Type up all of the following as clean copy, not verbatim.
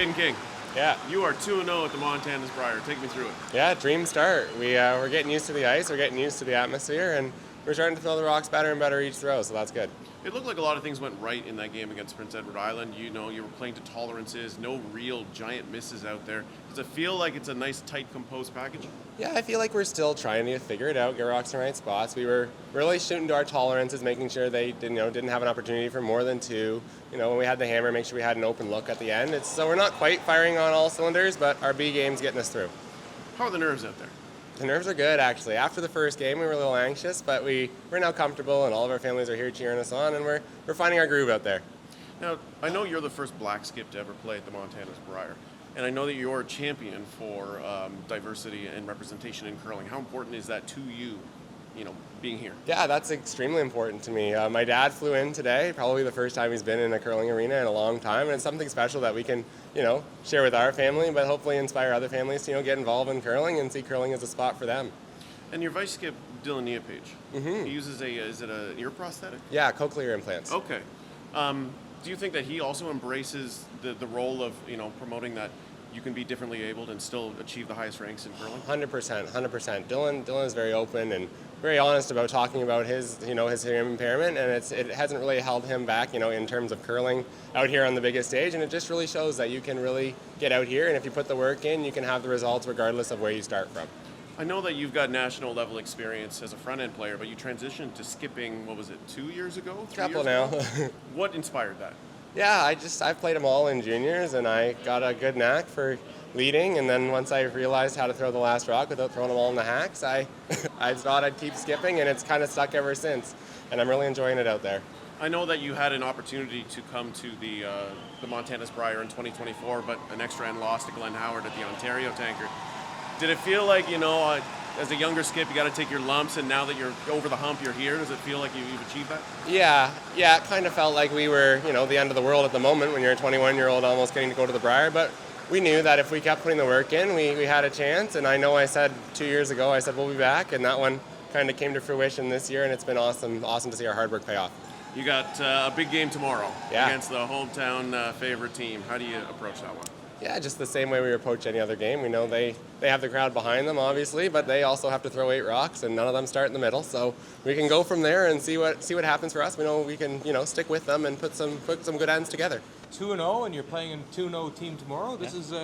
Jayden King. Yeah. You are 2-0 at the Montana's Brier. Take me through it. Yeah, dream start. We're getting used to the ice, we're getting used to the atmosphere, and we're starting to throw the rocks better and better each throw, so that's good. It looked like a lot of things went right in that game against Prince Edward Island. You were playing to tolerances, no real giant misses out there. Does it feel like it's a nice, tight, composed package? Yeah, I feel like we're still trying to figure it out, get rocks in the right spots. We were really shooting to our tolerances, making sure they didn't have an opportunity for more than two. When we had the hammer, make sure we had an open look at the end. So we're not quite firing on all cylinders, but our B game's getting us through. How are the nerves out there? The nerves are good, actually. After the first game, we were a little anxious, but we're now comfortable, and all of our families are here cheering us on, and we're finding our groove out there. Now, I know you're the first black skip to ever play at the Montana's Brier, and I know that you're a champion for diversity and representation in curling. How important is that to you, being here? Yeah, that's extremely important to me. My dad flew in today, probably the first time he's been in a curling arena in a long time, and it's something special that we can, share with our family, but hopefully inspire other families to, get involved in curling and see curling as a spot for them. And your vice skip, Dylan Neapage, he uses is it an ear prosthetic? Yeah, cochlear implants. Okay. Do you think that he also embraces the role of, promoting that you can be differently abled and still achieve the highest ranks in curling? 100%. Dylan is very open and very honest about talking about his hearing impairment, and it hasn't really held him back, in terms of curling out here on the biggest stage, and it just really shows that you can really get out here, and if you put the work in, you can have the results regardless of where you start from. I know that you've got national level experience as a front-end player, but you transitioned to skipping, 2 years ago? Couple now. What inspired that? Yeah, I've played them all in juniors, and I got a good knack for leading, and then once I realized how to throw the last rock without throwing them all in the hacks, I thought I'd keep skipping, and it's kind of stuck ever since, and I'm really enjoying it out there. I know that you had an opportunity to come to the Montana's Brier in 2024, but an extra end loss to Glenn Howard at the Ontario Tankard. Did it feel like, as a younger skip, you got to take your lumps, and now that you're over the hump, you're here? Does it feel like you've achieved that? Yeah, it kind of felt like we were, the end of the world at the moment when you're a 21-year-old almost getting to go to the Brier, but we knew that if we kept putting the work in, we had a chance, and I know I said 2 years ago, we'll be back, and that one kind of came to fruition this year, and it's been awesome to see our hard work pay off. You got a big game tomorrow against the hometown favorite team. How do you approach that one? Yeah, just the same way we approach any other game. We know they have the crowd behind them, obviously, but they also have to throw 8 rocks, and none of them start in the middle. So we can go from there and see what happens for us. We know we can, stick with them and put some good ends together. 2-0, and you're playing a 2-0 team tomorrow. This is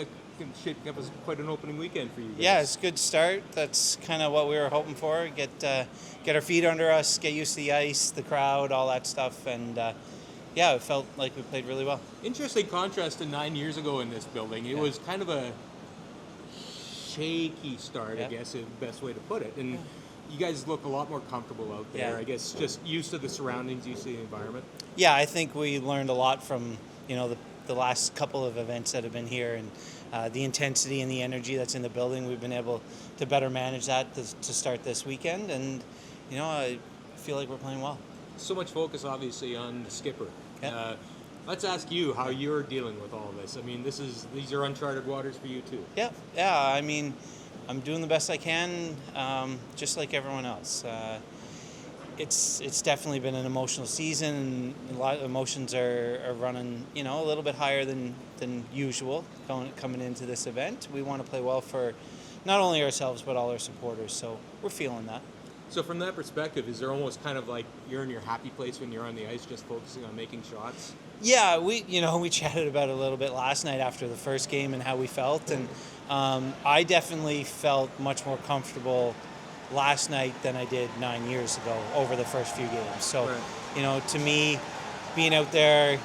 shaping up as quite an opening weekend for you guys. Yeah, it's a good start. That's kind of what we were hoping for. Get our feet under us, get used to the ice, the crowd, all that stuff, and it felt like we played really well. Interesting contrast to 9 years ago in this building. It was kind of a shaky start, I guess, is the best way to put it. And you guys look a lot more comfortable out there. Yeah. I guess just used to the surroundings, used to the environment. Yeah, I think we learned a lot from the last couple of events that have been here, and the intensity and the energy that's in the building. We've been able to better manage that to start this weekend, and I feel like we're playing well. So much focus, obviously, on the skipper. Yeah. Let's ask you how you're dealing with all this. I mean, these are uncharted waters for you too. Yeah. I mean, I'm doing the best I can, just like everyone else. It's definitely been an emotional season. A lot of emotions are running, a little bit higher than usual coming into this event. We want to play well for not only ourselves but all our supporters. So we're feeling that. So from that perspective, is there almost kind of like you're in your happy place when you're on the ice, just focusing on making shots? Yeah, we chatted about it a little bit last night after the first game and how we felt, and I definitely felt much more comfortable last night than I did 9 years ago over the first few games. So, to me, being out there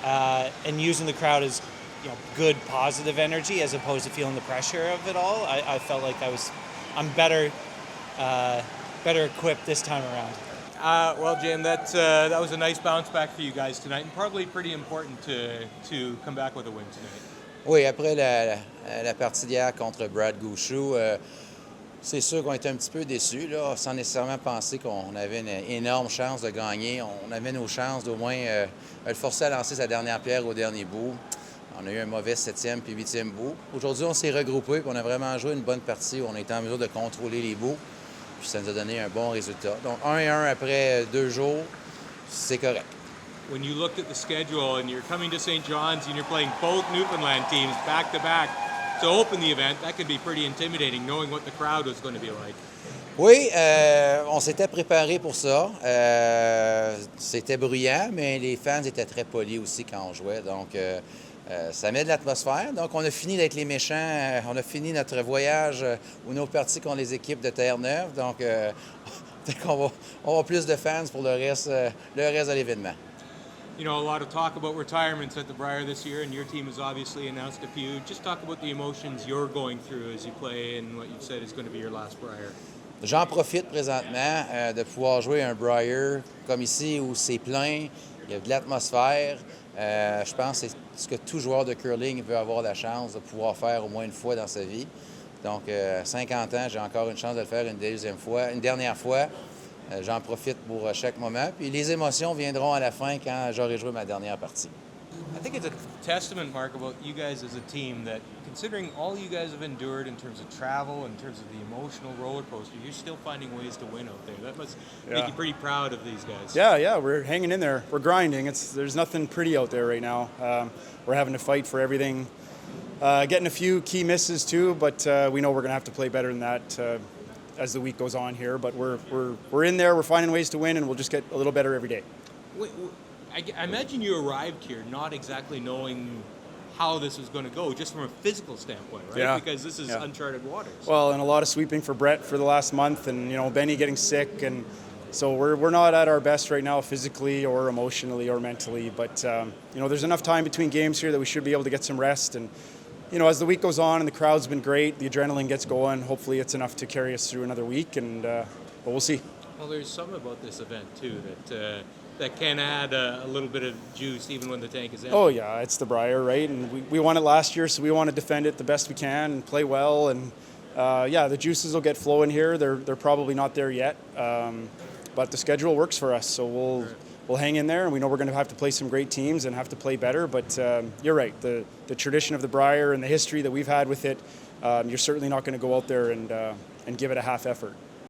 and using the crowd as good positive energy as opposed to feeling the pressure of it all, I felt like I'm better equipped this time around. Well, Jim, that was a nice bounce back for you guys tonight, and probably pretty important to come back with a win tonight. Oui, après la partie d'hier contre Brad Gouchou, c'est sûr qu'on était un petit peu déçus, là, sans nécessairement penser qu'on avait une énorme chance de gagner. On avait nos chances d'au moins le forcer à lancer sa dernière pierre au dernier bout. On a eu un mauvais 7e puis 8e bout. Aujourd'hui, on s'est regroupés et on a vraiment joué une bonne partie où on était en mesure de contrôler les bouts. Puis ça nous a donné un bon résultat. Donc 1-1 après 2 jours, c'est correct. when you looked at the schedule and you're coming to St. John's and you're playing both Newfoundland teams back to back to open the event, that could be pretty intimidating, knowing what the crowd was going to be like. Oui, on s'était préparé pour ça. C'était bruyant, mais les fans étaient très polis aussi quand on jouait. Donc, ça met de l'atmosphère. Donc, on a fini d'être les méchants. On a fini notre voyage ou nos parties contre les équipes de Terre-Neuve. Donc, peut-être qu'on va avoir plus de fans pour le reste de l'événement. You know, a lot of talk about retirements at the Brier this year, and your team has obviously announced a few. Just talk about the emotions you're going through as you play and what you've said is going to be your last Brier. J'en profite présentement de pouvoir jouer un Brier comme ici où c'est plein, il y a de l'atmosphère. Je pense que c'est ce que tout joueur de curling veut avoir la chance de pouvoir faire au moins une fois dans sa vie. Donc, 50 ans, j'ai encore une chance de le faire une dernière fois. J'en profite pour chaque moment. Puis les émotions viendront à la fin quand j'aurai joué ma dernière partie. I think it's a testament, Mark, about you guys as a team that, considering all you guys have endured in terms of travel, in terms of the emotional roller coaster, you're still finding ways to win out there. That must make you pretty proud of these guys. Yeah, we're hanging in there. We're grinding. There's nothing pretty out there right now. We're having to fight for everything. Getting a few key misses too, but we know we're going to have to play better than that as the week goes on here. But we're in there. We're finding ways to win, and we'll just get a little better every day. I imagine you arrived here not exactly knowing how this was going to go, just from a physical standpoint, right? Yeah. Because this is uncharted waters. Well, and a lot of sweeping for Brett for the last month, and Benny getting sick, and so we're not at our best right now physically or emotionally or mentally. But there's enough time between games here that we should be able to get some rest. And as the week goes on and the crowd's been great, the adrenaline gets going. Hopefully, it's enough to carry us through another week, and but we'll see. Well, there's some about this event too that can add a little bit of juice even when the tank is empty. Oh yeah, it's the Brier, right? And we won it last year, so we want to defend it the best we can and play well. And the juices will get flowing here. They're probably not there yet, but the schedule works for us, so we'll hang in there. And we know we're going to have to play some great teams and have to play better. But you're right, the tradition of the Brier and the history that we've had with it, you're certainly not going to go out there and give it a half effort.